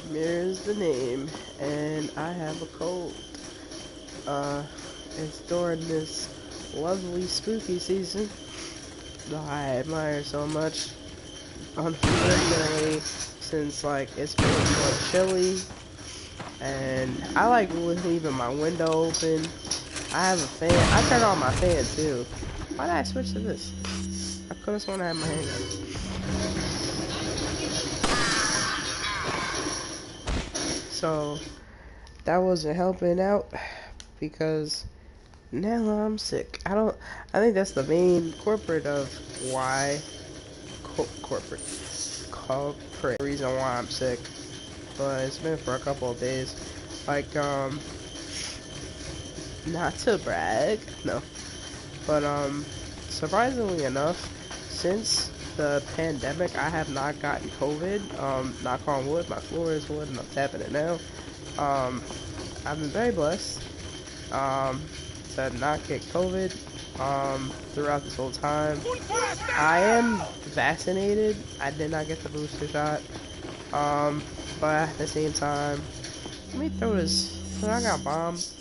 Mirror's the name, and I have a cold. Uh, it's during this lovely spooky season that I admire so much. Unfortunately, since like it's been more chilly, and I like leaving my window open. I have a fan. I turn on my fan too. Why did I switch to this? I could have sworn I had my hand up. So that wasn't helping out because now I'm sick. I think that's the main why corporate culprit reason why I'm sick. But it's been for a couple of days. Like not to brag, no. But surprisingly enough, since the pandemic, I have not gotten COVID. Knock on wood, my floor is wood, and I'm tapping it now. I've been very blessed. To not get COVID throughout this whole time. I am vaccinated. I did not get the booster shot. But at the same time, let me throw this. I got bombs.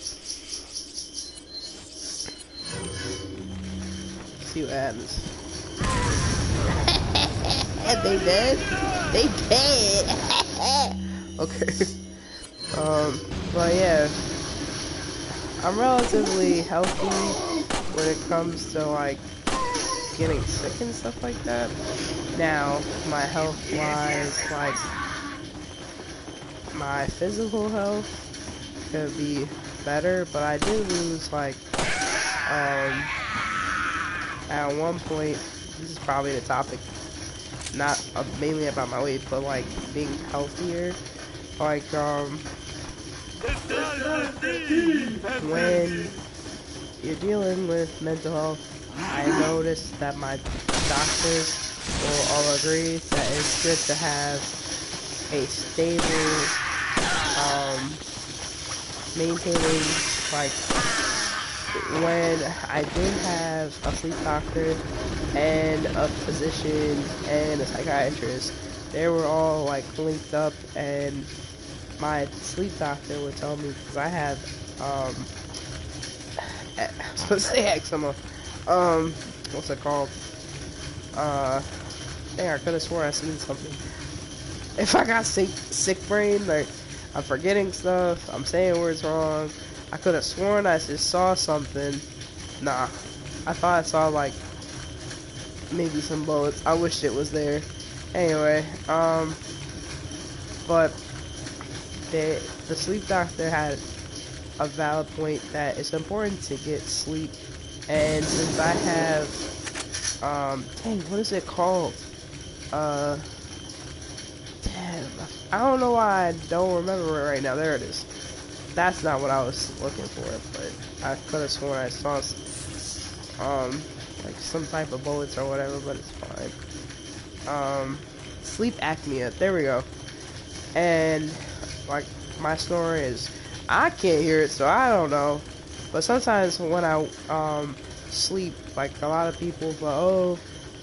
See what happens. They dead? They dead. Okay. But yeah. I'm relatively healthy when it comes to like getting sick and stuff like that. Now, my health wise, like my physical health could be better, but I did lose like at one point, this is probably the topic, not mainly about my weight, but like being healthier. Like when you're dealing with mental health, I noticed that my doctors will all agree that it's good to have a stable, maintaining, like, when I did have a sleep doctor and a physician and a psychiatrist, they were all, like, linked up, and my sleep doctor would tell me, because I have, I was supposed to say eczema, what's it called, dang, I could have swore I seen something. If I got sick brain, like, I'm forgetting stuff, I'm saying words wrong, I could have sworn I just saw something. Nah, I thought I saw, like, maybe some bullets. I wished it was there. Anyway, but the sleep doctor had a valid point that it's important to get sleep, and since I have, dang, what is it called? Damn, I don't know why I don't remember it right now. There it is. That's not what I was looking for, but I could have sworn I saw, like some type of bullets or whatever, but it's fine. Sleep apnea, there we go. And, like, my story is, I can't hear it, so I don't know. But sometimes when I, sleep, like, a lot of people go, oh,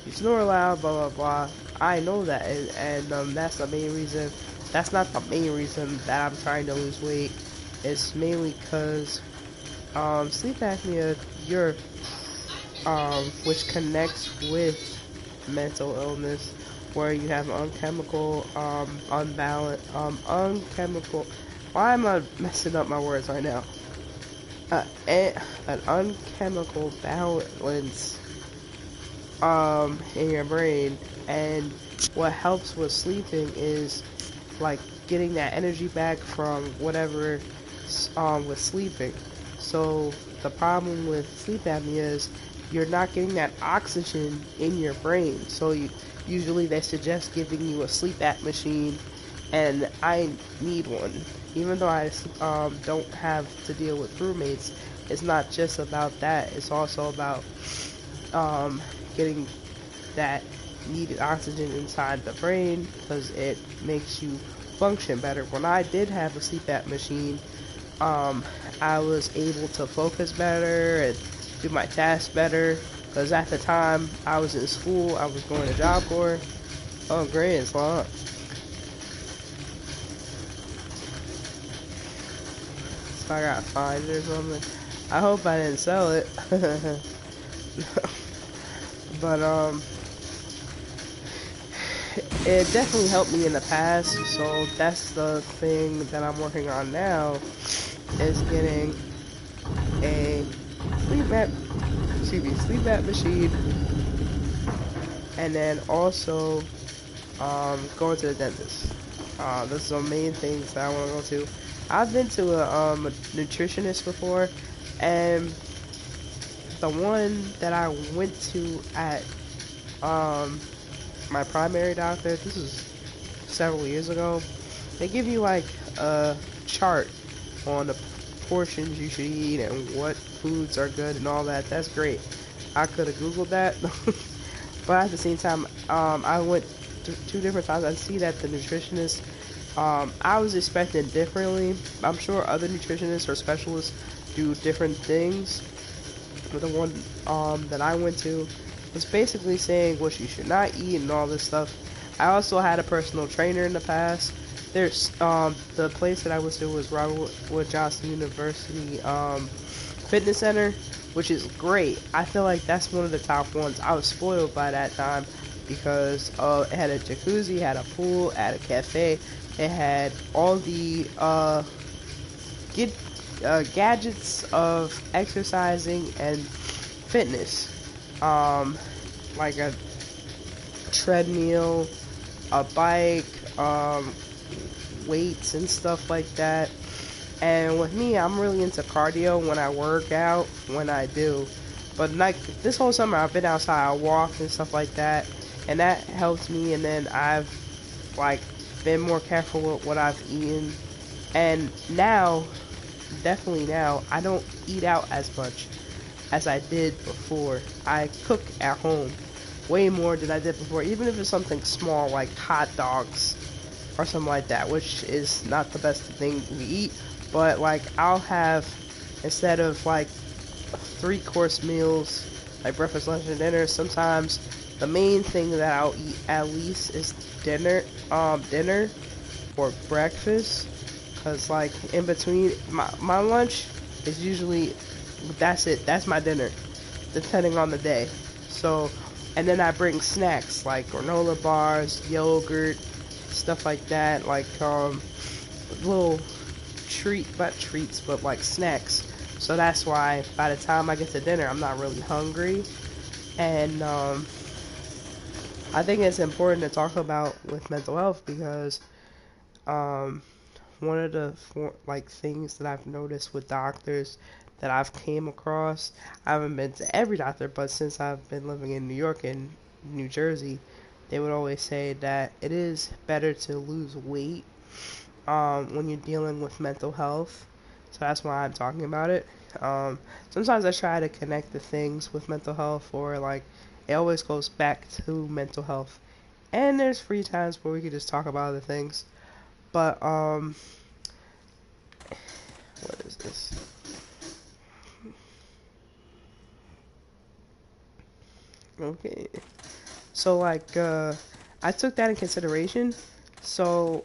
you snore loud, blah, blah, blah. I know that, and that's the main reason. That's not the main reason that I'm trying to lose weight. It's mainly because, sleep apnea, which connects with mental illness, where you have unchemical, why am I messing up my words right now? An unchemical balance, in your brain, and what helps with sleeping is, like, getting that energy back from whatever, with sleeping. So, the problem with sleep apnea is, you're not getting that oxygen in your brain, so usually they suggest giving you a sleep app machine, and I need one. Even though I don't have to deal with roommates, it's not just about that, it's also about getting that needed oxygen inside the brain, because it makes you function better. When I did have a sleep app machine, I was able to focus better and do my tasks better, because at the time I was in school, I was going to Job Corps. Oh great, it's long. so I gotta find it or something. I hope I didn't sell it. But it definitely helped me in the past, so that's the thing that I'm working on now, is getting a sleep map, excuse me, sleep map machine, and then also going to the dentist. Those are the main things that I want to go to. I've been to a nutritionist before, and the one that I went to at um, my primary doctor, this was several years ago, they give you like a chart on the portions you should eat and what foods are good and all that. That's great. I could have Googled that, but at the same time, I went two different times. I see that the nutritionist, I was expecting differently. I'm sure other nutritionists or specialists do different things, but the one that I went to was basically saying what you should not eat and all this stuff. I also had a personal trainer in the past. There's the place that I went to was Robert Wood Johnson University Fitness Center, which is great. I feel like that's one of the top ones. I was spoiled by that time because it had a jacuzzi, had a pool, had a cafe, it had all the get gadgets of exercising and fitness, like a treadmill, a bike, weights and stuff like that. And with me, I'm really into cardio when I work out, when I do. But like this whole summer, I've been outside, I walked and stuff like that, and that helps me. And then I've like been more careful with what I've eaten. And now, definitely now, I don't eat out as much as I did before. I cook at home way more than I did before, even if it's something small like hot dogs or something like that, which is not the best thing we eat. But like I'll have, instead of like 3-course meals like breakfast, lunch, and dinner, sometimes the main thing that I'll eat at least is dinner or breakfast. Cause like in between my lunch is usually, that's it, that's my dinner, depending on the day. So, and then I bring snacks like granola bars, yogurt, stuff like that, like little not treats, but like snacks. So that's why by the time I get to dinner, I'm not really hungry. And I think it's important to talk about with mental health because um, one of the like things that I've noticed with doctors that I've came across, I haven't been to every doctor, but since I've been living in New York and New Jersey, they would always say that it is better to lose weight when you're dealing with mental health. So that's why I'm talking about it. Sometimes I try to connect the things with mental health, or like it always goes back to mental health. And there's free times where we could just talk about other things. But what is this? Okay. So like I took that in consideration. So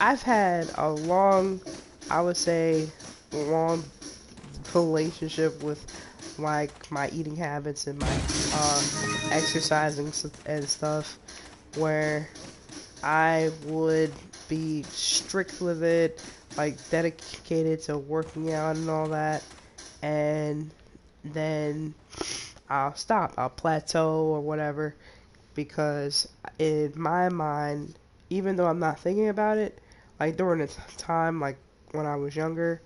I've had a long, I would say long relationship with like my eating habits and my exercising and stuff, where I would be strict with it, like dedicated to working out and all that, and then I'll stop, I'll plateau or whatever, because in my mind, even though I'm not thinking about it, like during the time, like when I was younger,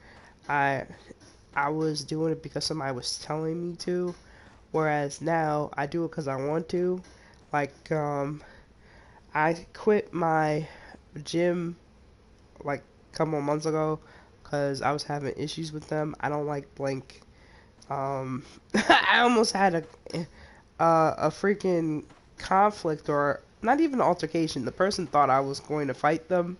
I I was doing it because somebody was telling me to, whereas now I do it because I want to. Like I quit my gym like a couple of months ago because I was having issues with them. I don't like blank. I almost had a freaking conflict, or not even an altercation. The person thought I was going to fight them.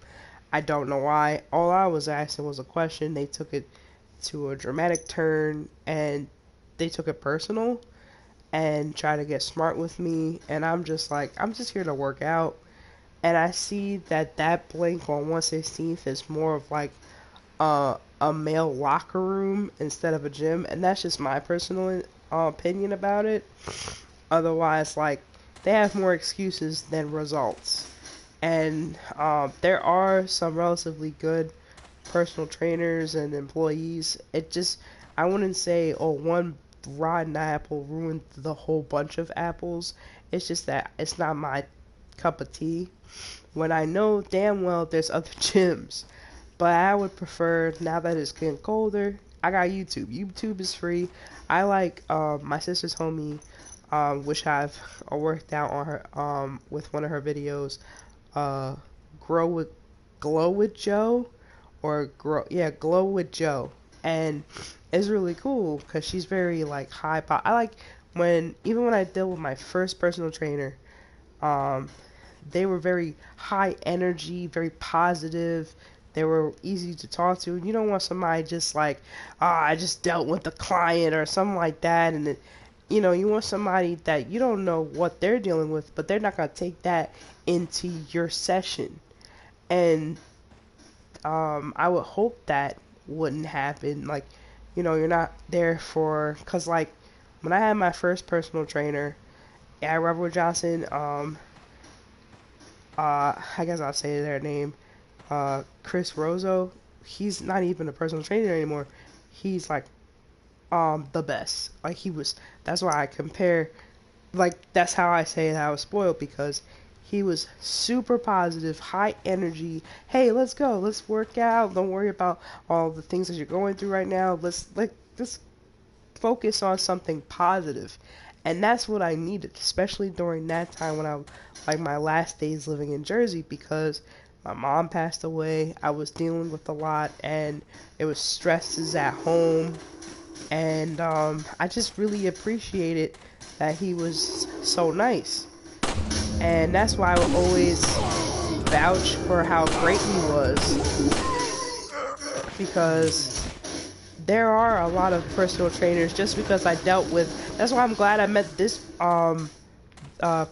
I don't know why. All I was asking was a question. They took it to a dramatic turn and they took it personal and tried to get smart with me. And I'm just like, I'm just here to work out. And I see that that blank on 1/16 is more of like a male locker room instead of a gym, and that's just my personal opinion about it. Otherwise, like, they have more excuses than results. And there are some relatively good personal trainers and employees. It just, I wouldn't say, oh, one rotten apple ruined the whole bunch of apples. It's just that it's not my cup of tea. When I know damn well there's other gyms. But I would prefer, now that it's getting colder, I got YouTube. YouTube is free. I like my sister's homie, which I've worked out on her with one of her videos. Grow with Glow with Joe, or Glow with Joe, and it's really cool because she's very like high pop. I like even when I dealt with my first personal trainer, um, they were very high energy, very positive. They were easy to talk to. You don't want somebody just like, I just dealt with the client or something like that, and you want somebody that you don't know what they're dealing with, but they're not gonna take that into your session. And I would hope that wouldn't happen. Like, you're not there cause like when I had my first personal trainer at Robert Johnson, I guess I'll say their name, Chris Rozo. He's not even a personal trainer anymore. He's like the best. Like that's why I compare, like that's how I say that I was spoiled, because he was super positive, high energy. Hey, let's go, let's work out. Don't worry about all the things that you're going through right now. Let's focus on something positive. And that's what I needed, especially during that time when like my last days living in Jersey, because my mom passed away. I was dealing with a lot, and it was stresses at home. And I just really appreciated that he was so nice. And that's why I would always vouch for how great he was, because there are a lot of personal trainers, just because I dealt with, that's why I'm glad I met this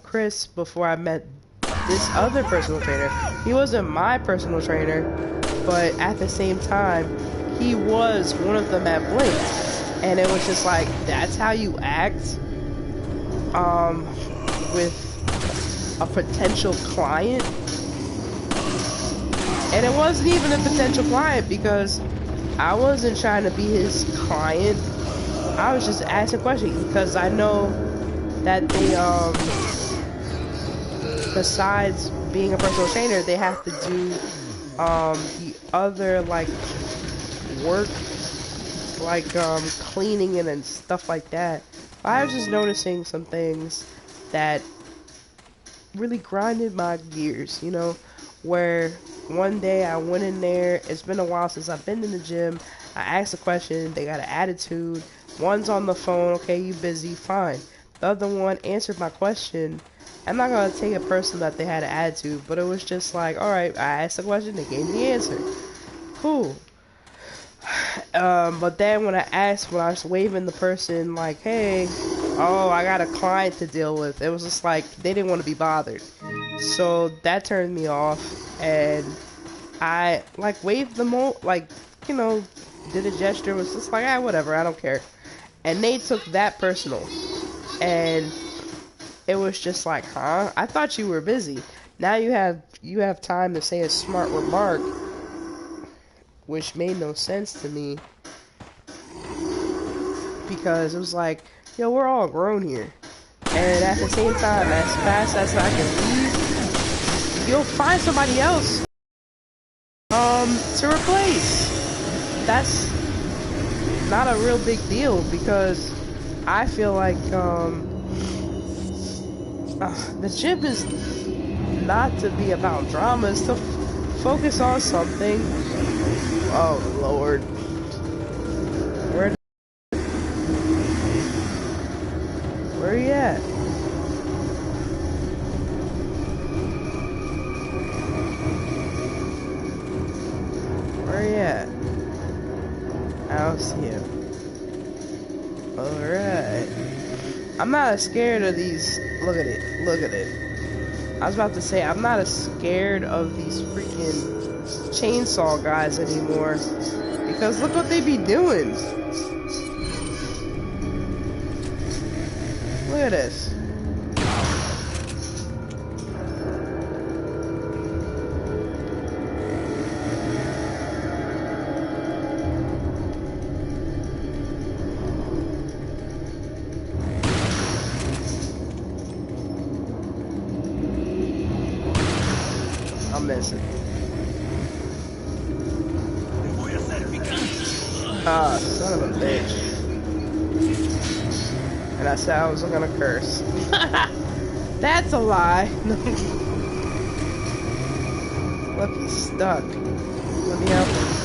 Chris before I met this other personal trainer. He wasn't my personal trainer, but at the same time, he was one of them at Blink. And it was just like, that's how you act with a potential client. And it wasn't even a potential client, because I wasn't trying to be his client. I was just asking questions, because I know that they besides being a personal trainer, they have to do the other like work, like cleaning and stuff like that. I was just noticing some things that really grinded my gears, where one day I went in there, it's been a while since I've been in the gym, I asked a question, they got an attitude, one's on the phone, okay, you busy, fine. The other one answered my question. I'm not going to take it personal that they had an attitude, but it was just like, alright, I asked the question, they gave me the answer. Cool. But then when I was waving the person like, hey, I got a client to deal with, it was just like, they didn't want to be bothered. So that turned me off, and I like waved them all, like, did a gesture, was just like, whatever, I don't care. And they took that personal, and it was just like, huh? I thought you were busy. Now you have time to say a smart remark, which made no sense to me, because it was like, yo, we're all grown here. And at the same time, as fast as I can leave, you'll find somebody else to replace. That's not a real big deal, because I feel like the gym is not to be about drama, it's to focus on something. Oh Lord. Where are you at? Where are you at? I don't see him. Alright. I'm not as scared of these. Look at it. I was about to say, I'm not as scared of these freaking chainsaw guys anymore. Because look what they be doing. Look at this. I'm missing. Ah, son of a bitch. And I said I was gonna curse. That's a lie. Look, he's stuck. Let me help him.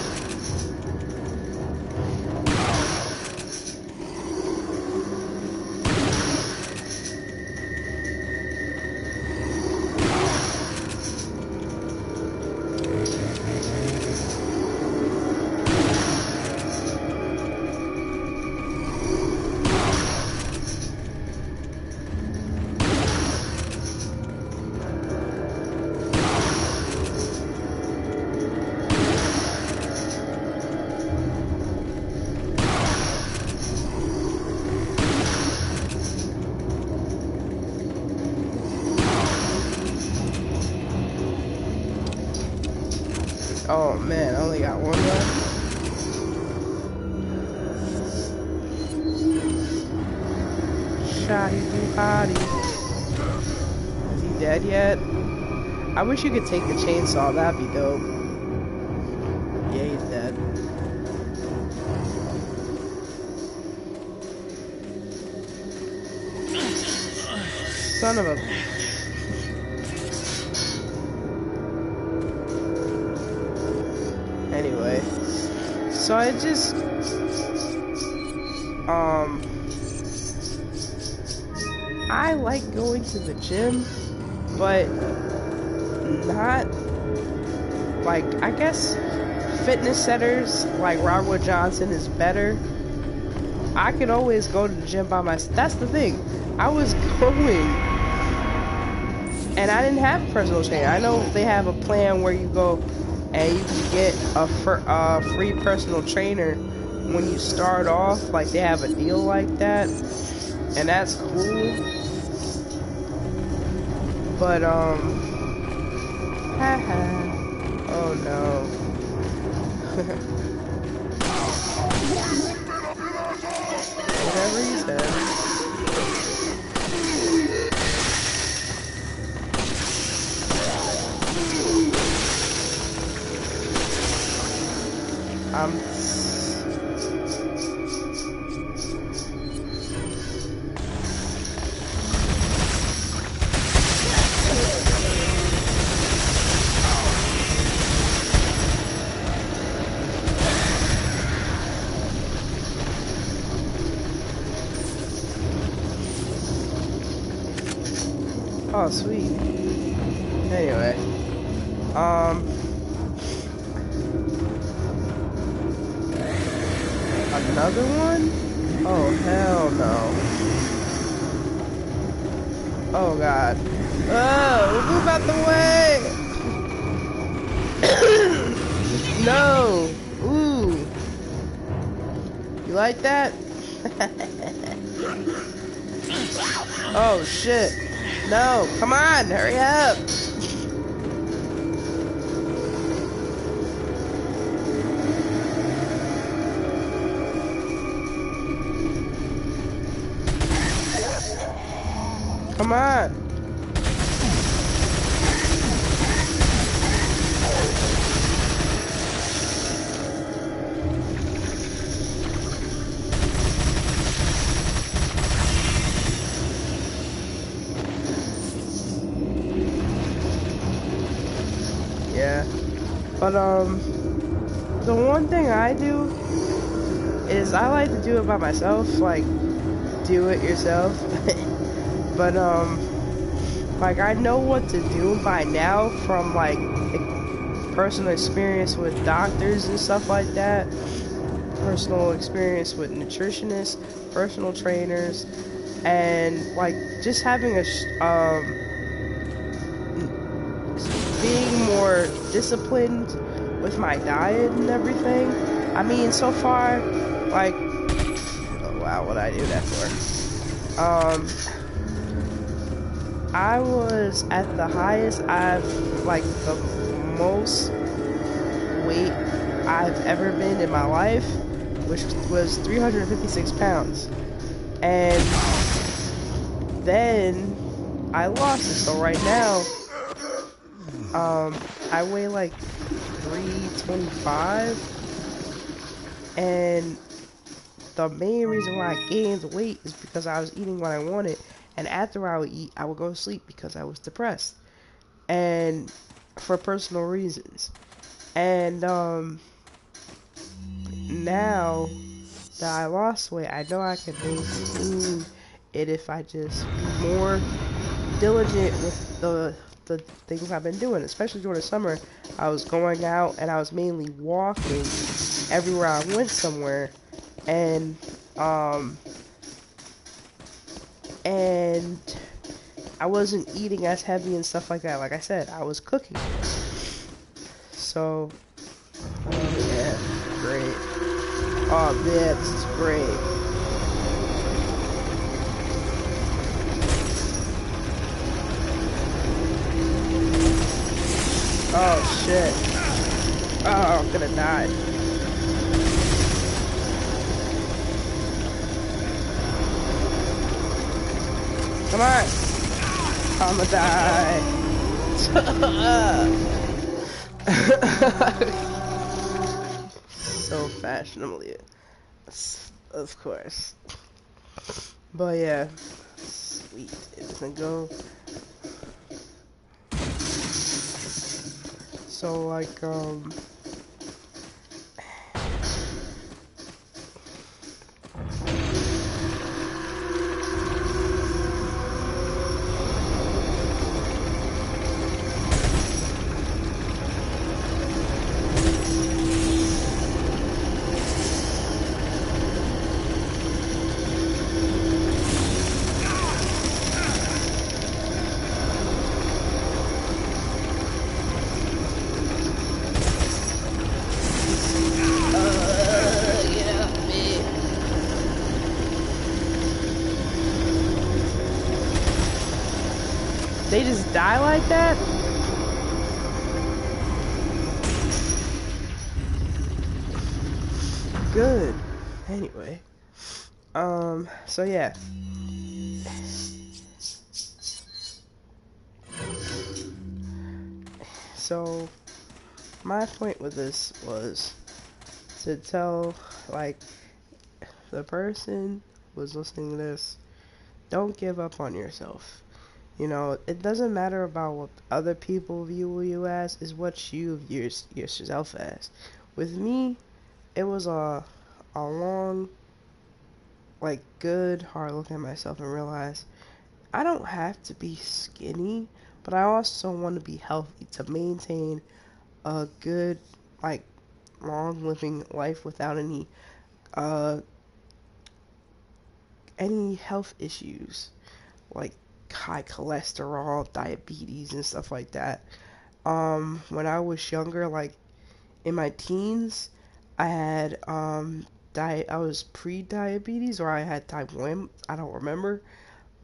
Oh man, I only got one left. Shotty Buhati. Is he dead yet? I wish you could take the chainsaw, that'd be dope. Yeah, he's dead. Son of a... Anyway, so I just, I like going to the gym, but not, like, I guess fitness centers like Rockwood Johnson is better. I could always go to the gym by myself. That's the thing. I was going, and I didn't have a personal trainer. I know they have a plan where you go and you can get a free personal trainer when you start off. Like, they have a deal like that, and that's cool. But haha. Oh no. Whatever he said. Oh, sweet. Anyway, another one? Oh, hell no. Oh, God. Oh, move out the way! No! Ooh. You like that? Oh, shit. No, come on, hurry up! Come on! Yeah, but the one thing I do is I like to do it by myself, like do it yourself. But like, I know what to do by now from like personal experience with doctors and stuff like that, personal experience with nutritionists, personal trainers, and like just having a being more disciplined with my diet and everything. I mean, so far, like, oh wow, what I do that for? I was at the highest like, the most weight I've ever been in my life, which was 356 pounds. And then I lost it. So right now, I weigh like 325, and the main reason why I gained weight is because I was eating what I wanted, and after I would eat, I would go to sleep because I was depressed, and for personal reasons. And now that I lost weight, I know I can maintain it if I just be more diligent with the things I've been doing, especially during the summer. I was going out and I was mainly walking everywhere I went somewhere, and um and I wasn't eating as heavy and stuff like that. Like I said, I was cooking. So yeah, great. Oh man, this is great. Oh shit. Oh, I'm gonna die. Come on. I'm gonna die. So fashionably, of course. But yeah, sweet. It doesn't go. So like get off me. They just die like that? Good. Anyway. So yeah. So my point with this was to tell, like, the person was listening to this, don't give up on yourself. You know, it doesn't matter about what other people view you as, is what you view yourself as. With me, it was a long, like, good, hard look at myself and realize I don't have to be skinny, but I also want to be healthy to maintain a good, like, long living life without uh any health issues like high cholesterol, diabetes, and stuff like that. When I was younger, like in my teens, I had I was pre-diabetes, or I had type 1, I don't remember,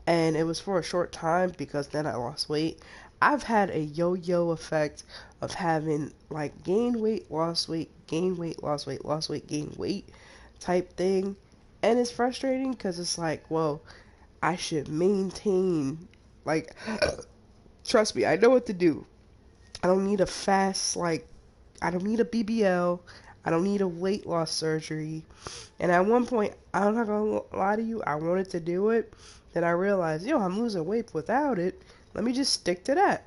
and it was for a short time because then I lost weight. I've had a yo-yo effect of having like gain weight, lost weight, gain weight, lost weight, lost weight, gain weight type thing. And it's frustrating because it's like, well, I should maintain, like, trust me, I know what to do. I don't need a fast, like, I don't need a BBL. I don't need a weight loss surgery. And at one point, I'm not gonna lie to you, I wanted to do it. Then I realized, yo, I'm losing weight without it. Let me just stick to that.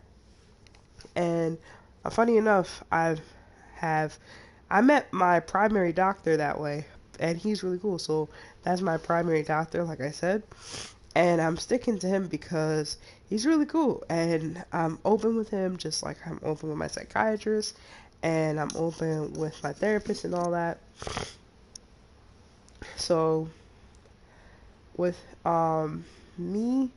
And funny enough, have I met my primary doctor that way, and he's really cool. So that's my primary doctor, like I said, and I'm sticking to him because he's really cool, and I'm open with him just like I'm open with my psychiatrist, and I'm open with my therapist and all that. So with me,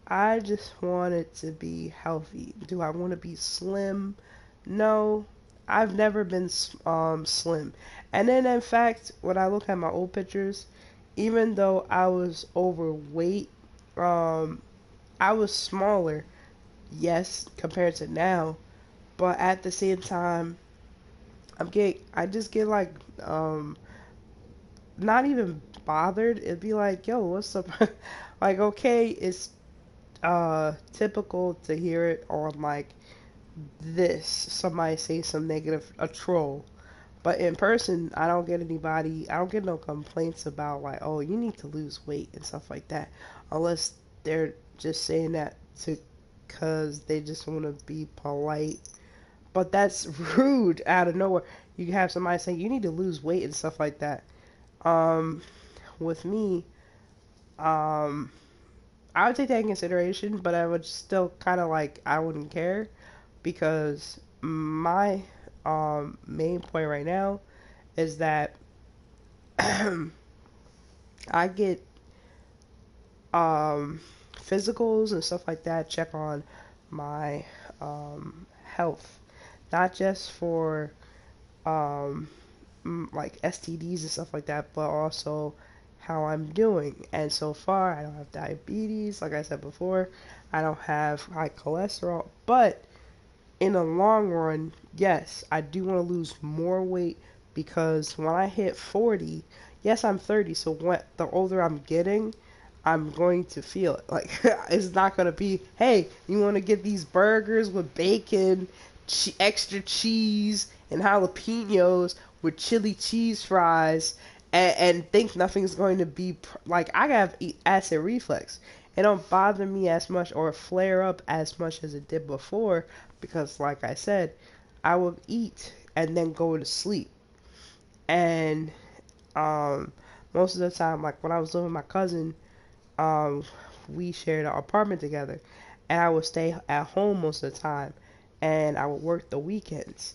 I just want it to be healthy. Do I want to be slim? No. I've never been slim. And then in fact, when I look at my old pictures, even though I was overweight, um, I was smaller, yes, compared to now. But at the same time, I just get like, um, not even bothered. It'd be like, yo, what's up? Like, okay, it's typical to hear it on like this. Somebody say some negative, a troll. But in person, I don't get no complaints about like, oh, you need to lose weight and stuff like that, unless they're just saying that to, cause they just want to be polite. But that's rude out of nowhere. You have somebody say you need to lose weight and stuff like that. Um, with me, um, I would take that in consideration, but I would still kind of like I wouldn't care because my main point right now is that I get um, physicals and stuff like that, check on my health, not just for um, like STDs and stuff like that, but also how I'm doing. And so far, I don't have diabetes, like I said before, I don't have high cholesterol, but in the long run, yes, I do want to lose more weight because when I hit 40, yes, I'm 30, so when the older I'm getting, I'm going to feel it. Like it's not going to be, hey, you want to get these burgers with bacon, extra cheese, and jalapenos with chili cheese fries, and think nothing's going to be like I have acid reflux. It don't bother me as much or flare up as much as it did before because, like I said, I would eat and then go to sleep. And um, most of the time, like when I was living with my cousin, um, we shared an apartment together, and I would stay at home most of the time, and I would work the weekends,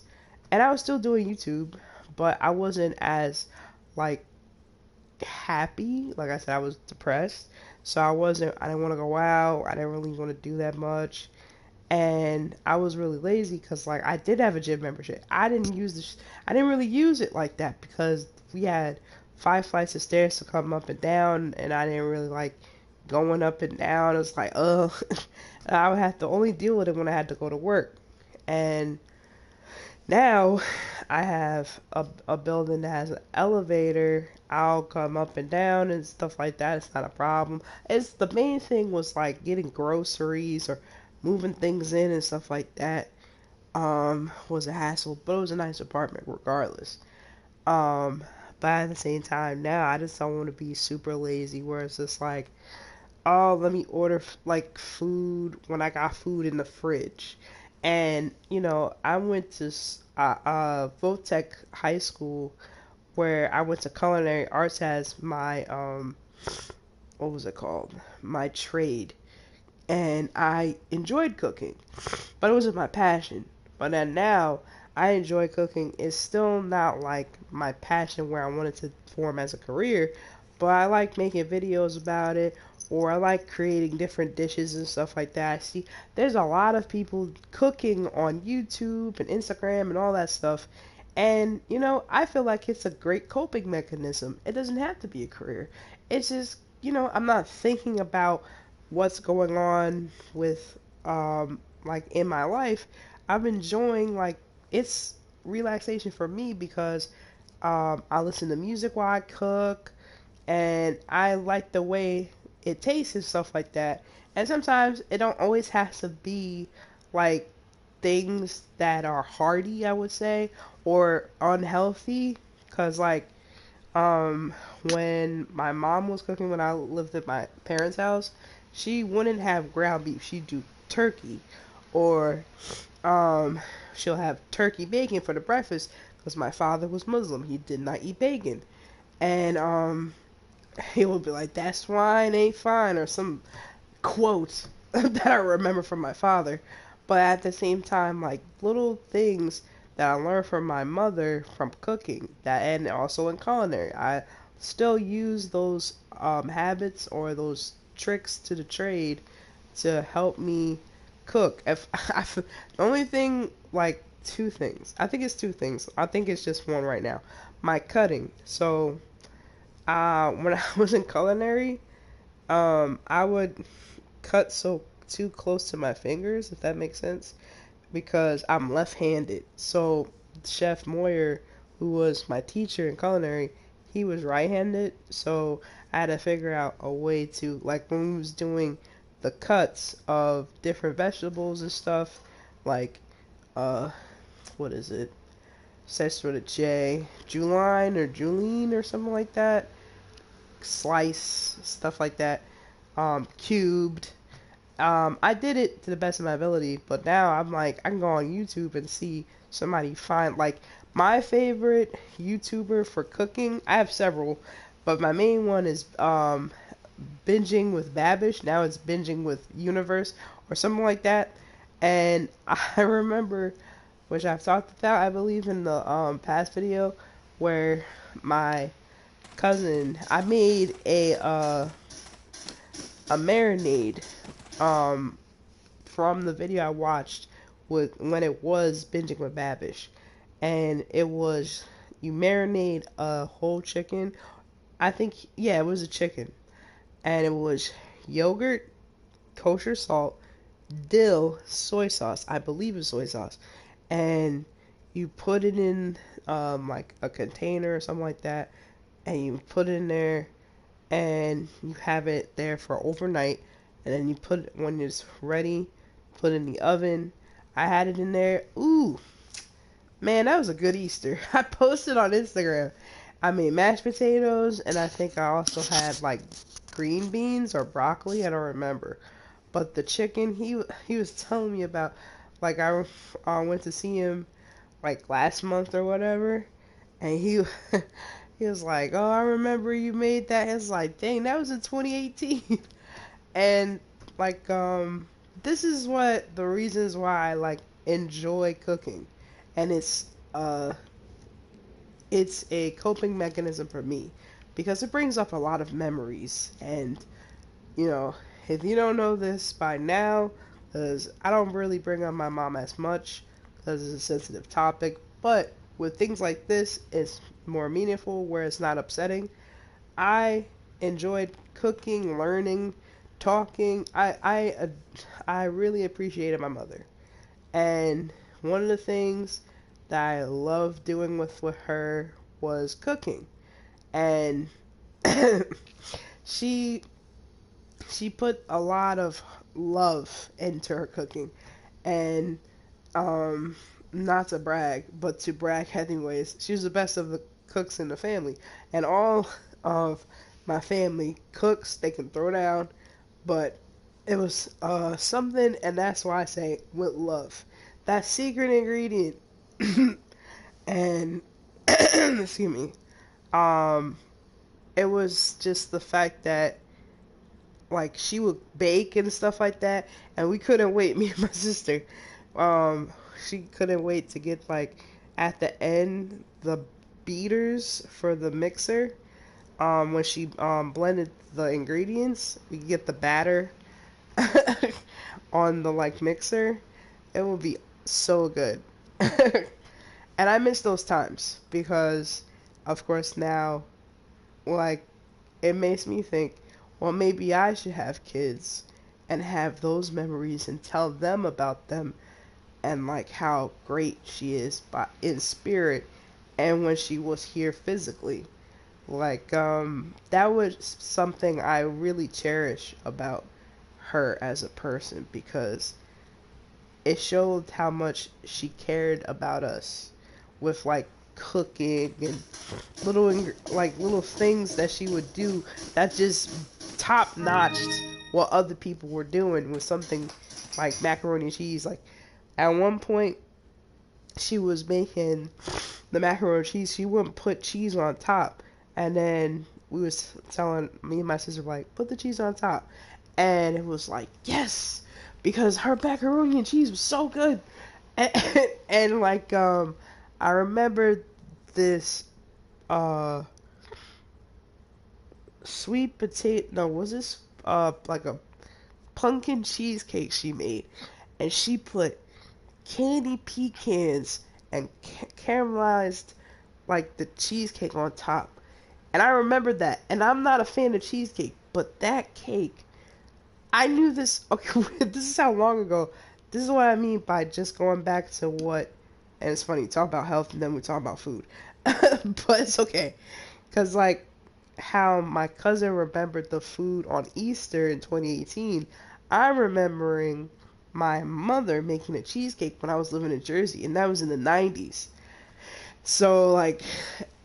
and I was still doing YouTube, but I wasn't as like happy. Like I said, I was depressed, so I didn't want to go out. I didn't really want to do that much, and I was really lazy because like I did have a gym membership. I didn't really use it like that because we had 5 flights of stairs to come up and down, and I didn't really like going up and down. It was like, ugh. I would have to only deal with it when I had to go to work. And now I have a building that has an elevator. I'll come up and down and stuff like that. It's not a problem. It's the main thing was like getting groceries or moving things in and stuff like that. Was a hassle, but it was a nice apartment regardless. Um, but at the same time, now I just don't want to be super lazy. Where it's just like, oh, let me order like food when I got food in the fridge. And I went to Votech High School where I went to culinary arts as my what was it called? My trade. And I enjoyed cooking, but it wasn't my passion. But then now I enjoy cooking. It's still not like my passion where I wanted to form as a career, but I like making videos about it, or I like creating different dishes and stuff like that. I see there's a lot of people cooking on YouTube and Instagram and all that stuff. And, I feel like it's a great coping mechanism. It doesn't have to be a career. It's just, I'm not thinking about what's going on with like in my life. I'm enjoying like it's relaxation for me because I listen to music while I cook, and I like the way it tastes and stuff like that. And sometimes it don't always have to be like things that are hearty, I would say, or unhealthy. Cause like um, when my mom was cooking when I lived at my parents' house, she wouldn't have ground beef. She'd do turkey, or um, she'll have turkey bacon for the breakfast because my father was Muslim. He did not eat bacon, and he would be like, "That swine ain't fine," or some quote that I remember from my father. But at the same time, like little things that I learned from my mother from cooking that and also in culinary, I still use those habits or those tricks to the trade to help me cook. If the only thing like two things. I think it's two things. I think it's just one right now. My cutting. So, when I was in culinary, I would cut so too close to my fingers, if that makes sense, because I'm left-handed. So, Chef Moyer, who was my teacher in culinary, he was right-handed. So, I had to figure out a way to, like, when we was doing the cuts of different vegetables and stuff, like, uh, what is it? Starts with a J, Juline or Juline or something like that. Slice, stuff like that. Cubed. I did it to the best of my ability, but now I'm like, I can go on YouTube and see somebody find, like, my favorite YouTuber for cooking. I have several, but my main one is Binging with Babish. Now it's Binging with Universe or something like that. And I remember, which I've talked about, I believe, in the past video, where my cousin, I made a marinade um from the video I watched with when it was Binging with Babish, and it was, you marinate a whole chicken. I think, yeah, it was a chicken, and it was yogurt, kosher salt, dill, soy sauce. I believe it's soy sauce, and you put it in like a container or something like that, and you put it in there, and you have it there for overnight, and then you put it when it's ready, put it in the oven. I had it in there. Ooh, man, that was a good Easter. I posted on Instagram. I made mashed potatoes, and I think I also had like green beans or broccoli. I don't remember. But the chicken, he was telling me about, like, I went to see him like last month or whatever, and he he was like, "Oh, I remember you made that." It's like, dang, that was in 2018. And like, this is what the reasons why I like enjoy cooking, and uh it's a coping mechanism for me because it brings up a lot of memories. And you know, if you don't know this by now, because I don't really bring up my mom as much because it's a sensitive topic, but with things like this, it's more meaningful where it's not upsetting. I enjoyed cooking, learning, talking. I really appreciated my mother, and one of the things that I loved doing with her was cooking, and she she put a lot of love into her cooking, and um not to brag, but to brag anyways, she was the best of the cooks in the family, and all of my family cooks, they can throw down, but it was something, and that's why I say with love, that secret ingredient. And excuse me, um it was just the fact that, like, she would bake and stuff like that, and we couldn't wait. Me and my sister, she couldn't wait to get, like, at the end, the beaters for the mixer. When she blended the ingredients, we could get the batter on the, like, mixer. It would be so good. And I miss those times because, of course, now, like, it makes me think, well, maybe I should have kids and have those memories and tell them about them, and like how great she is by in spirit and when she was here physically. Like, that was something I really cherish about her as a person, because it showed how much she cared about us with, like, cooking and like little things that she would do that just top notched what other people were doing with something like macaroni and cheese. Like, at one point, she was making the macaroni and cheese. She wouldn't put cheese on top, and then we was telling me and my sister, like, put the cheese on top, and it was like, yes, because her macaroni and cheese was so good. And, and like, I remember this uh sweet potato, no, was this like a pumpkin cheesecake she made, and she put candy pecans and caramelized like the cheesecake on top. And I remember that. And I'm not a fan of cheesecake, but that cake, I knew this. Okay, this is how long ago. This is what I mean by just going back to what. And it's funny, talk about health and then we talk about food. But it's okay. Because, like, how my cousin remembered the food on Easter in 2018, I'm remembering my mother making a cheesecake when I was living in Jersey, and that was in the 90s. So, like,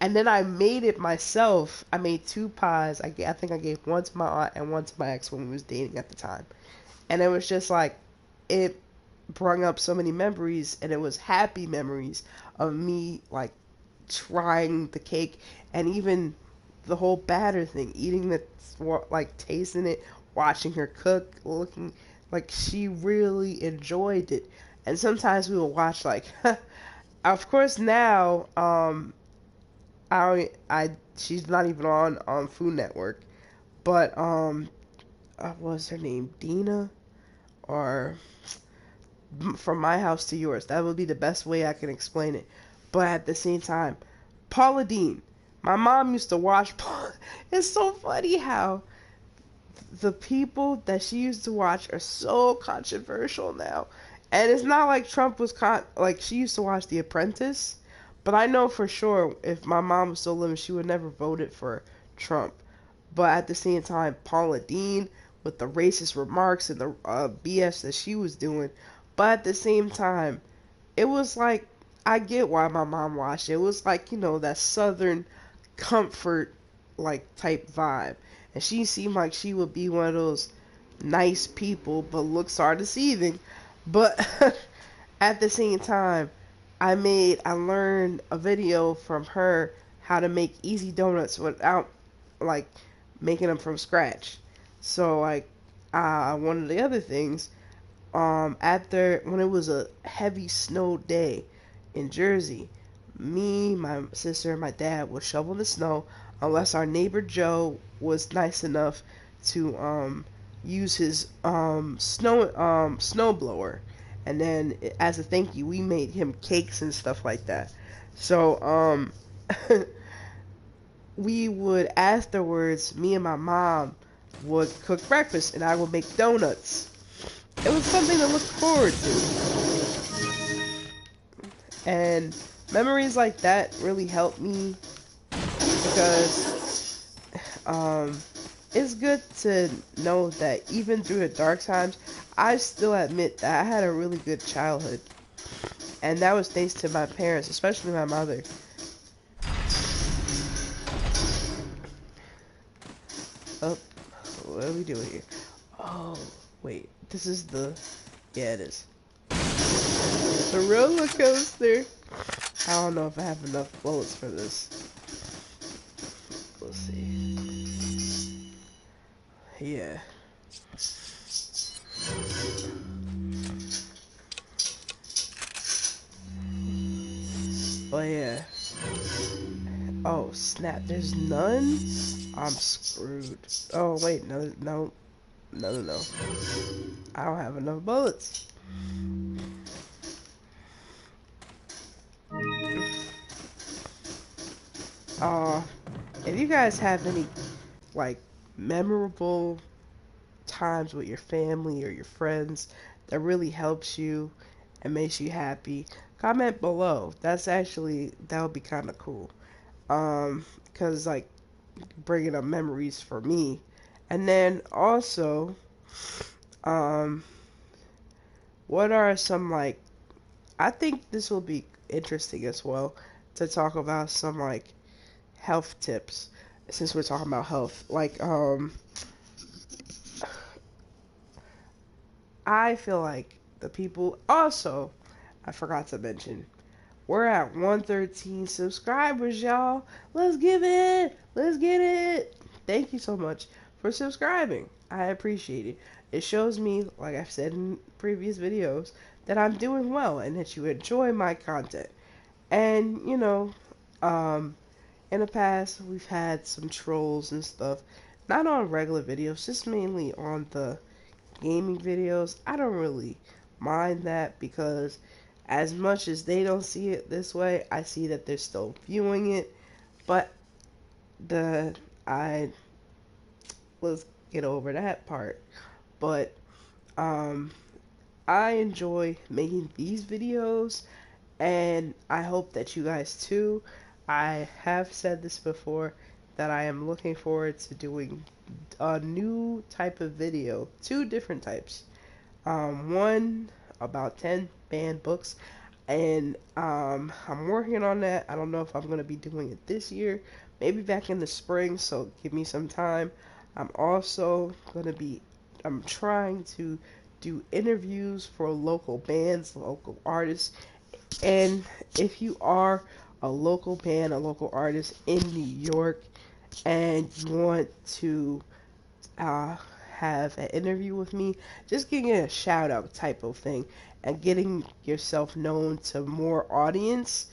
and then I made it myself. I made two pies. I think I gave one to my aunt and one to my ex when we was dating at the time. And it was just like, it brought up so many memories, and it was happy memories of me, like, trying the cake and even the whole batter thing, eating the, like, tasting it, watching her cook, looking like she really enjoyed it. And sometimes we would watch, like, of course now, she's not even on Food Network, but what was her name, Dina, or From My House to Yours. That would be the best way I can explain it. But at the same time, Paula Deen. My mom used to watch. It's so funny how the people that she used to watch are so controversial now. And it's not like Trump was like she used to watch The Apprentice, but I know for sure if my mom was still living, she would never voted for Trump. But at the same time, Paula Deen with the racist remarks and the BS that she was doing. But at the same time, it was like I get why my mom watched it. It was like, that southern comfort like type vibe. And she seemed like she would be one of those nice people, but looks are deceiving. But at the same time, I learned a video from her how to make easy donuts without like making them from scratch. So like one of the other things, after when it was a heavy snow day in Jersey, me, my sister, and my dad would shovel the snow unless our neighbor Joe was nice enough to use his snow blower, and then as a thank you, we made him cakes and stuff like that. So we would afterwards, me and my mom would cook breakfast, and I would make donuts. It was something to look forward to, and memories like that really helped me because it's good to know that even through the dark times, I still admit that I had a really good childhood. And that was thanks to my parents, especially my mother. Oh, what are we doing here? Oh, wait, this is yeah, it is. The roller coaster. I don't know if I have enough bullets for this. Let's see. Yeah. Oh yeah. Oh snap, there's none? I'm screwed. Oh wait, no. I don't have enough bullets. If you guys have any like memorable times with your family or your friends that really helps you and makes you happy, comment below. That would be kind of cool. Cause like bringing up memories for me, and then also, um, what are some like? I think this will be interesting as well to talk about some like health tips since we're talking about health. Like, I feel like the people also, I forgot to mention, we're at 113 subscribers, y'all. Let's give it. Let's get it. Thank you so much for subscribing. I appreciate it. It shows me, like I've said in previous videos, that I'm doing well and that you enjoy my content. And, um, in the past, we've had some trolls and stuff. Not on regular videos, just mainly on the gaming videos. I don't really mind that because as much as they don't see it this way, I see that they're still viewing it. But the I let's get over that part. But um, I enjoy making these videos, and I hope that you guys too. I have said this before that I am looking forward to doing a new type of video, two different types. One about 10 banned books, and I'm working on that. I don't know if I'm going to be doing it this year, maybe back in the spring, so give me some time. I'm also going to be, I'm trying to do interviews for local bands, local artists, and if you are a local band, a local artist in New York, and you want to uh, have an interview with me, just getting a shout out type of thing, and getting yourself known to more audience,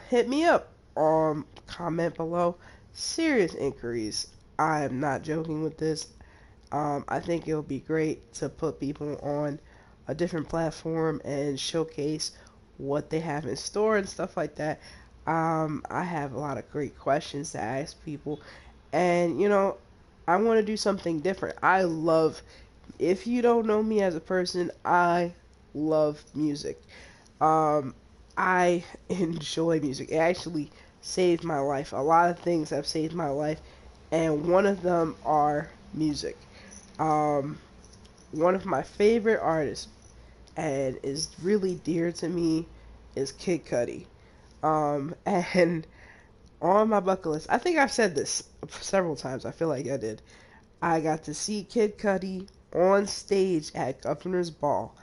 hit me up. Comment below. Serious inquiries. I am not joking with this. I think it'll be great to put people on a different platform and showcase what they have in store and stuff like that. I have a lot of great questions to ask people, and I want to do something different. If you don't know me as a person, I love music. Um, I enjoy music. It actually saved my life. A lot of things have saved my life, and one of them are music. Um, One of my favorite artists and is really dear to me is Kid Cudi. And on my bucket list, I think I've said this several times. I feel like I did. I got to see Kid Cudi on stage at Governor's Ball,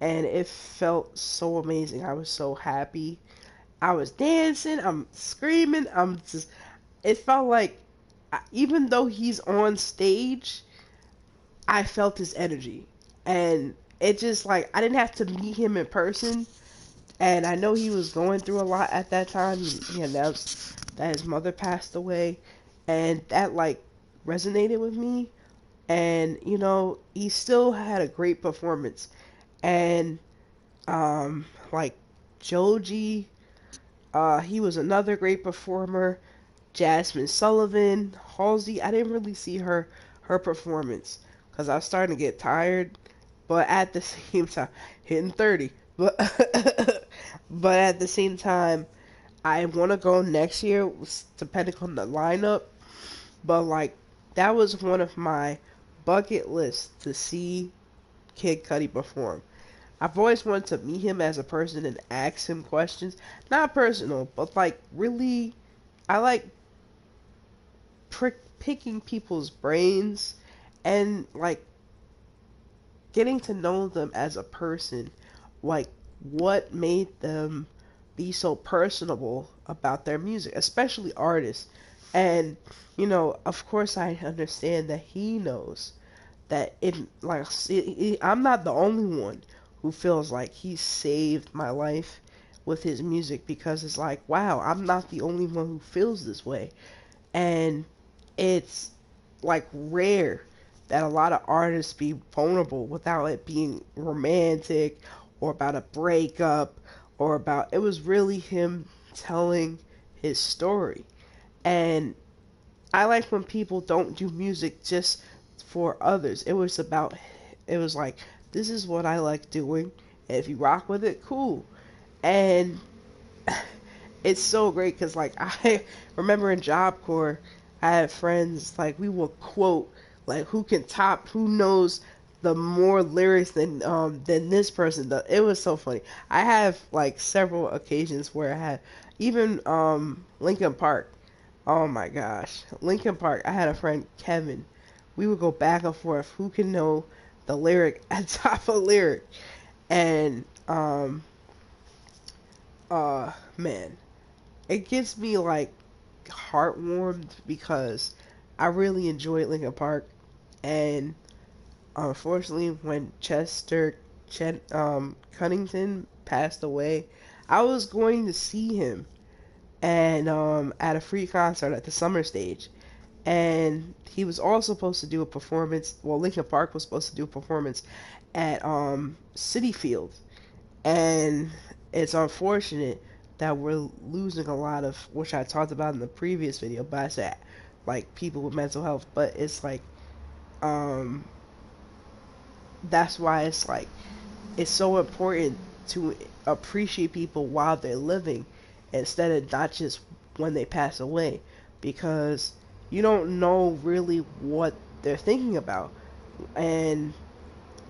and it felt so amazing. I was so happy. I was dancing, I'm screaming, it felt like, even though he's on stage, I felt his energy. And it just like, I didn't have to meet him in person. And I know he was going through a lot at that time. He announced that his mother passed away. And that like resonated with me. And he still had a great performance. And like Joji, he was another great performer. Jasmine Sullivan, Halsey. I didn't really see her performance because I was starting to get tired. But at the same time, hitting 30. But but at the same time, I want to go next year, depending on the lineup. But like that was one of my bucket lists to see Kid Cudi perform. I've always wanted to meet him as a person and ask him questions. Not personal, but like really, I like picking people's brains and like getting to know them as a person. Like what made them be so personable about their music, especially artists. And of course, I understand that he knows that I'm not the only one who feels like he saved my life with his music, because it's like, wow, I'm not the only one who feels this way. And it's like rare that a lot of artists be vulnerable without it being romantic or about a breakup or about, it was really him telling his story. And I like when people don't do music just for others. It was like, this is what I like doing, and if you rock with it, cool. And it's so great because, like, I remember in Job Corps, I had friends, like, we will quote, like, who knows the more lyrics than this person does. It was so funny. I have, like, several occasions where I had, even, Linkin Park. Oh my gosh. Linkin Park, I had a friend, Kevin. We would go back and forth. Who can know the lyric at top of lyric? And, man, it gets me like heartwarmed because I really enjoyed Linkin Park. And unfortunately, when Cunnington passed away, I was going to see him and at a free concert at the Summer Stage, and he was also supposed to do a performance. Well, Linkin Park was supposed to do a performance at Citi Field, And it's unfortunate that we're losing a lot of, which I talked about in the previous video, but I said like people with mental health, but it's like um that's why it's like it's so important to appreciate people while they're living instead of not just when they pass away, because you don't know really what they're thinking about. And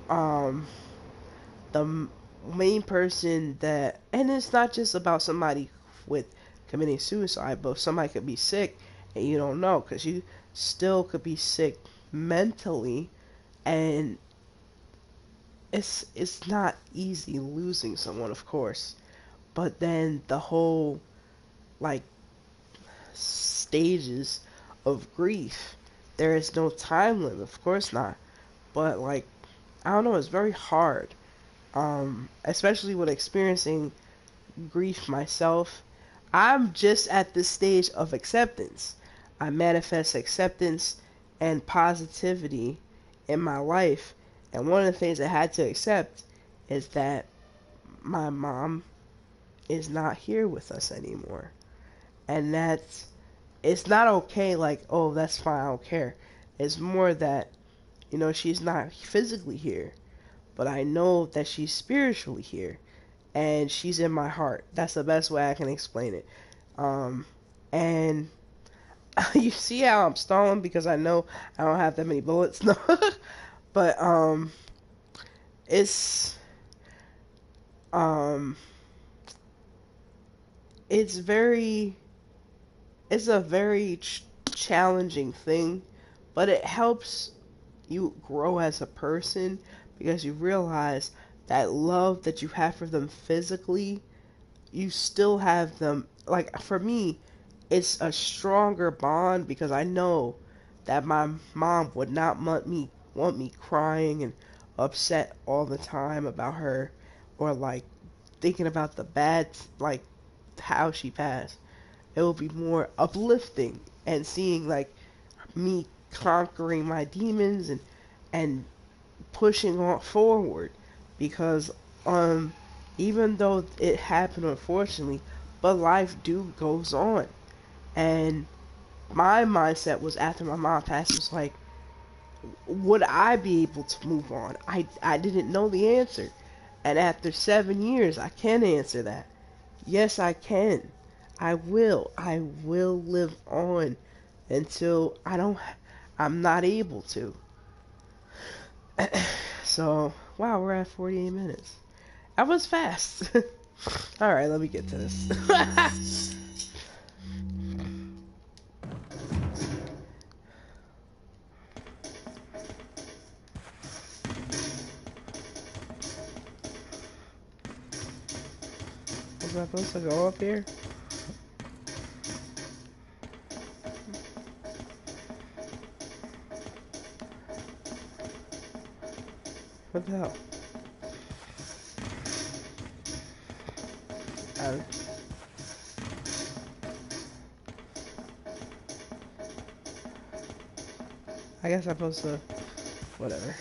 um the main person that, and it's not just about somebody with committing suicide, but somebody could be sick and you don't know, because you still could be sick mentally. And it's not easy losing someone, of course, but then the whole like stages of grief, there is no time limit, of course not, but like I don't know, it's very hard, especially with experiencing grief myself. I'm just at this stage of acceptance. I manifest acceptance and positivity in my life. And one of the things I had to accept is that my mom is not here with us anymore. And that's, it's not okay, like, oh, that's fine, I don't care. It's more that, she's not physically here, but I know that she's spiritually here and she's in my heart. That's the best way I can explain it. And you see how I'm stalling because I know I don't have that many bullets. No, but it's um, it's very, it's a very challenging thing, but it helps you grow as a person because you realize that love that you have for them physically, you still have them. Like for me, it's a stronger bond because I know that my mom would not want me crying and upset all the time about her, or like thinking about the bad, like how she passed. It will be more uplifting and seeing like me conquering my demons and pushing on forward, because um even though it happened unfortunately, but life do goes on. And my mindset was after my mom passed was like, would I be able to move on? I didn't know the answer. And after 7 years I can answer that. Yes, I can. I will live on until I'm not able to. So, wow, we're at 48 minutes. That was fast. Alright, let me get to this. Was I supposed to go up here? What the hell? Um, I guess I'm supposed to... Whatever.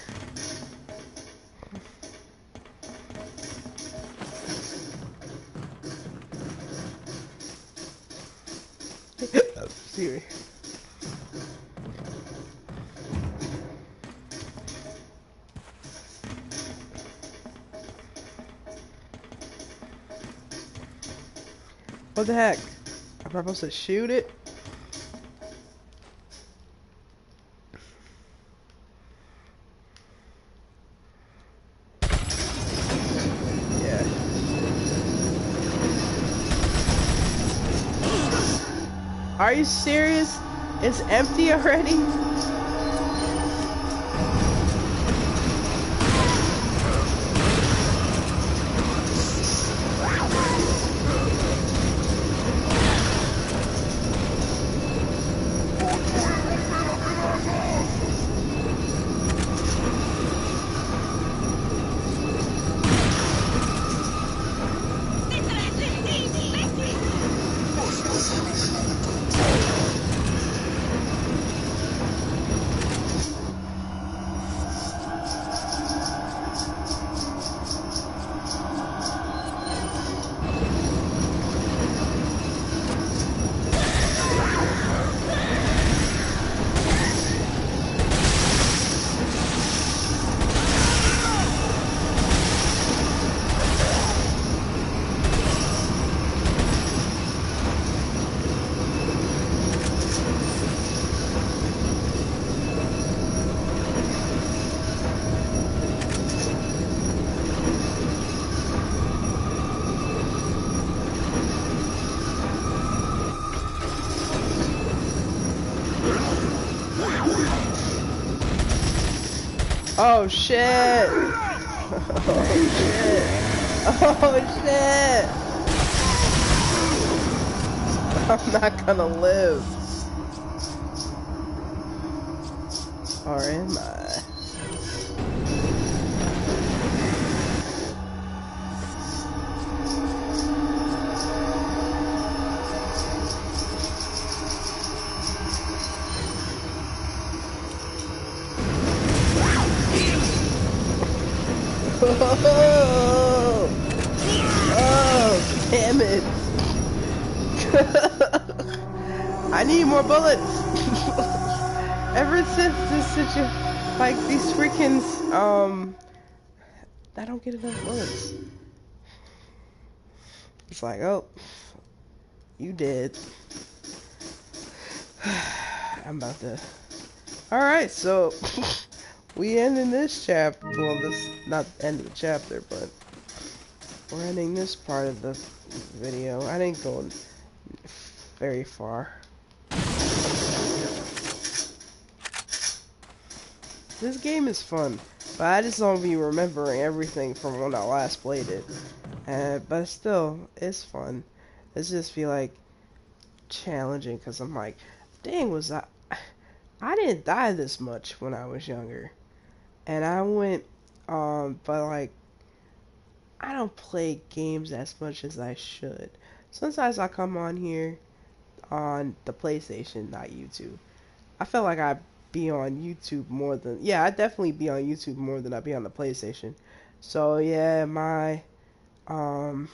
Siri. What the heck? Am I supposed to shoot it? Yeah. Are you serious? It's empty already? Oh shit! Oh shit! Oh shit! I'm not gonna live. Or am I? Oh, oh, damn it. I need more bullets. Ever since this situation, like these freaking, I don't get enough bullets. It's like, oh, you did. I'm about to. Alright, so we ending this chapter. Well, this not end of the chapter, but we're ending this part of the video. I didn't go very far. This game is fun, but I just don't be remembering everything from when I last played it. But still, it's fun. It's just be like challenging because I'm like, dang, I didn't die this much when I was younger, and I went, but like I don't play games as much as I should. Sometimes I come on here on the PlayStation, not YouTube. I feel like I be on YouTube more than, yeah, I definitely be on YouTube more than I be on the PlayStation. So yeah, um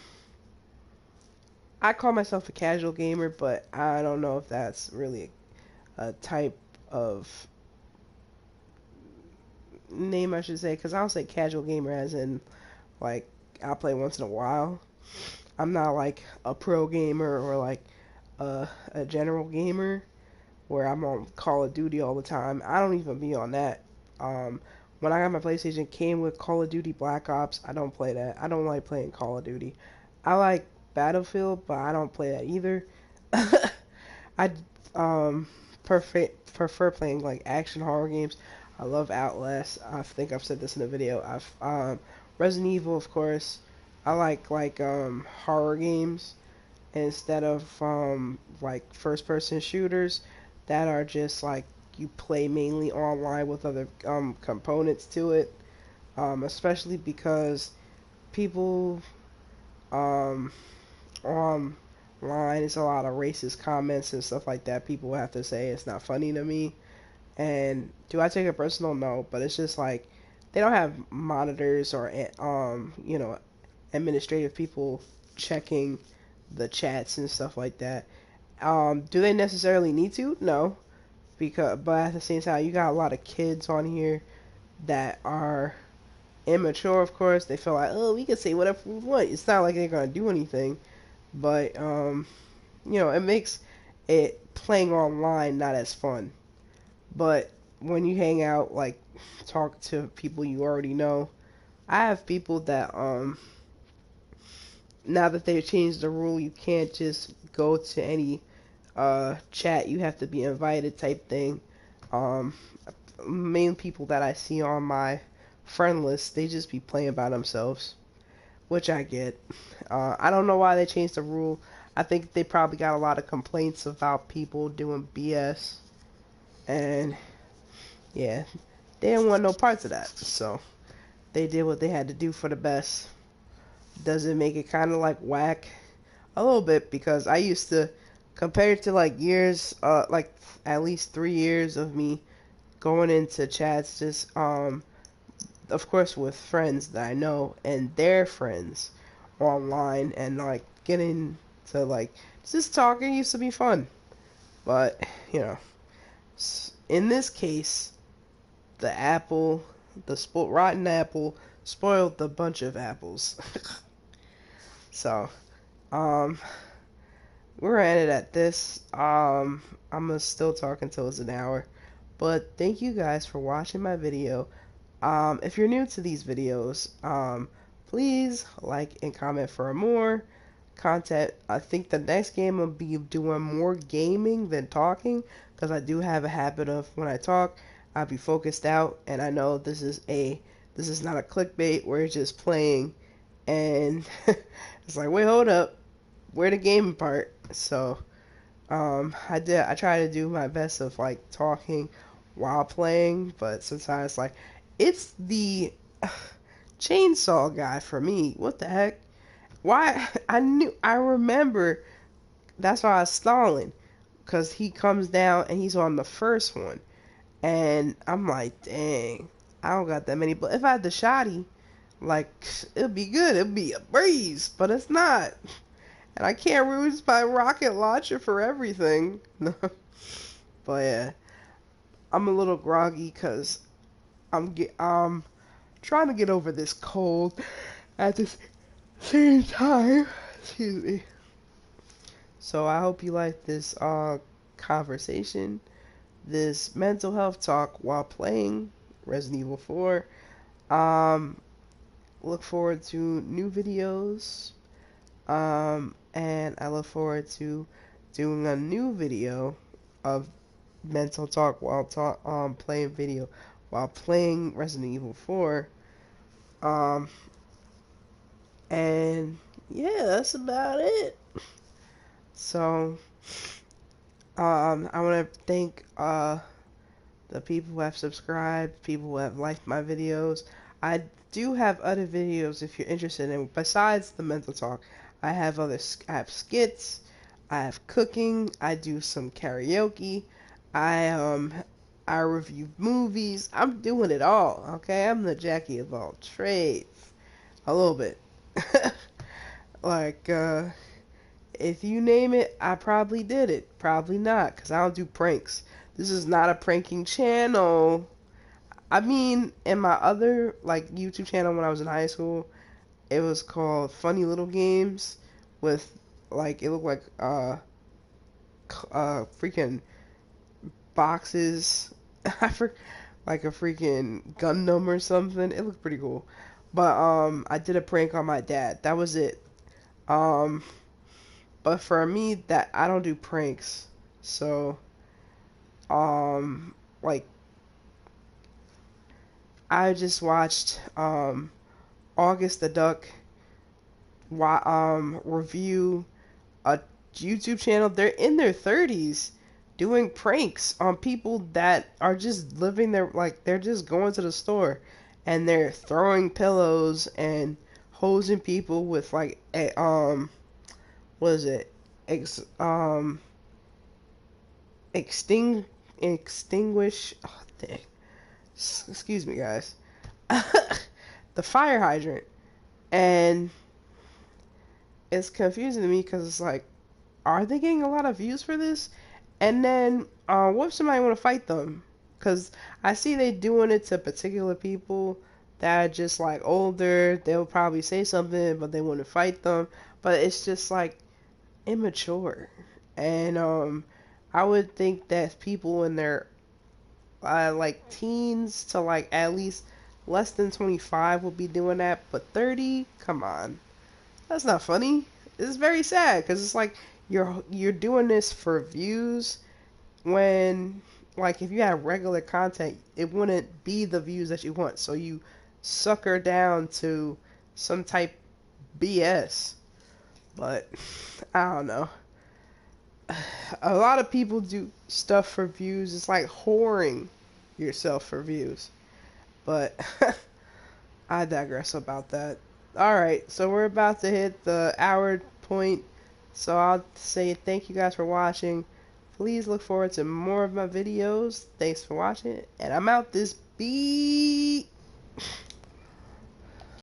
I call myself a casual gamer, but I don't know if that's really a type of name I should say, because I don't say casual gamer as in like I play once in a while. I'm not like a pro gamer or like a general gamer where I'm on Call of Duty all the time. I don't even be on that. Um, when I got my PlayStation, it came with Call of Duty Black Ops. I don't play that. I don't like playing Call of Duty. I like Battlefield, but I don't play that either. I um prefer playing like action horror games. I love Outlast. I think I've said this in a video. I've Resident Evil, of course. I like horror games instead of like first person shooters that are just like you play mainly online with other components to it. Especially because people um online, it's a lot of racist comments and stuff like that. People have to say it's not funny to me. And do I take it personal? No, but it's just like they don't have monitors or administrative people checking the chats and stuff like that. Do they necessarily need to? No, because but at the same time, you got a lot of kids on here that are immature. Of course, they feel like, oh, we can say whatever we want. It's not like they're gonna do anything, but it makes it playing online not as fun. But when you hang out, like talk to people you already know, I have people that now that they've changed the rule, you can't just go to any chat. You have to be invited type thing. Um, Main people that I see on my friend list, they just be playing by themselves, which I get. I don't know why they changed the rule. I think they probably got a lot of complaints about people doing BS, and yeah, they didn't want no parts of that. So they did what they had to do for the best. Does it make it kind of like whack? A little bit, because I used to, compared to like years, like at least 3 years of me going into chats, just of course with friends that I know and their friends online, and like getting to like just talking used to be fun. But you know, in this case, the apple, rotten apple, spoiled the bunch of apples. So, um, we're gonna end it at this. I'm gonna still talk until it's an hour. But thank you guys for watching my video. If you're new to these videos, please like and comment for more content. I think the next game will be doing more gaming than talking, because I do have a habit of when I talk, I'll be focused out, and I know this is not a clickbait where it's just playing, and it's like, wait, hold up, where the gaming part? So I try to do my best of like talking while playing, but sometimes like it's the chainsaw guy for me. What the heck? Why? I remember that's why I was stalling, because he comes down and he's on the first one, and I'm like, dang, I don't got that many. But if I had the shotty, like, it'd be good. It'd be a breeze, but it's not. And I can't use my rocket launcher for everything. But yeah, I'm a little groggy because I'm trying to get over this cold at the same time. Excuse me. So I hope you like this conversation, this mental health talk while playing Resident Evil 4. Um, look forward to new videos. And I look forward to doing a new video of mental talk while playing video while playing Resident Evil 4. Um, and yeah, that's about it. So, I want to thank the people who have subscribed, people who have liked my videos. I do have other videos if you're interested in. Besides the mental talk, I have I have skits, I have cooking, I do some karaoke, I um I review movies. I'm doing it all. Okay, I'm the Jackie of all trades. A little bit. Like if you name it, I probably did it. Probably not, because I don't do pranks. This is not a pranking channel. I mean, in my other like YouTube channel when I was in high school, it was called Funny Little Games with like it looked like freaking boxes. I for like a freaking Gundam or something. It looked pretty cool. But I did a prank on my dad. That was it. Um but for me that I don't do pranks. So like I just watched August the Duck review a YouTube channel. They're in their 30s doing pranks on people that are just living their like they're just going to the store and they're throwing pillows and hosing people with like a what is it? Ex exting extinguish oh dang. Excuse me guys. The fire hydrant. And it's confusing to me because it's like, are they getting a lot of views for this? And then, what if somebody want to fight them? Because I see they doing it to particular people that are just like older. They'll probably say something, but they want to fight them. But it's just like immature. And I would think that people in their like teens to like at least less than 25 would be doing that. But 30, come on. That's not funny. It's very sad because it's like you're doing this for views when like if you had regular content, it wouldn't be the views that you want. So you sucker down to some type BS. But I don't know. A lot of people do stuff for views. It's like whoring yourself for views. But I digress about that. Alright, so we're about to hit the hour point. So I'll say thank you guys for watching. Please look forward to more of my videos. Thanks for watching. And I'm out this beat.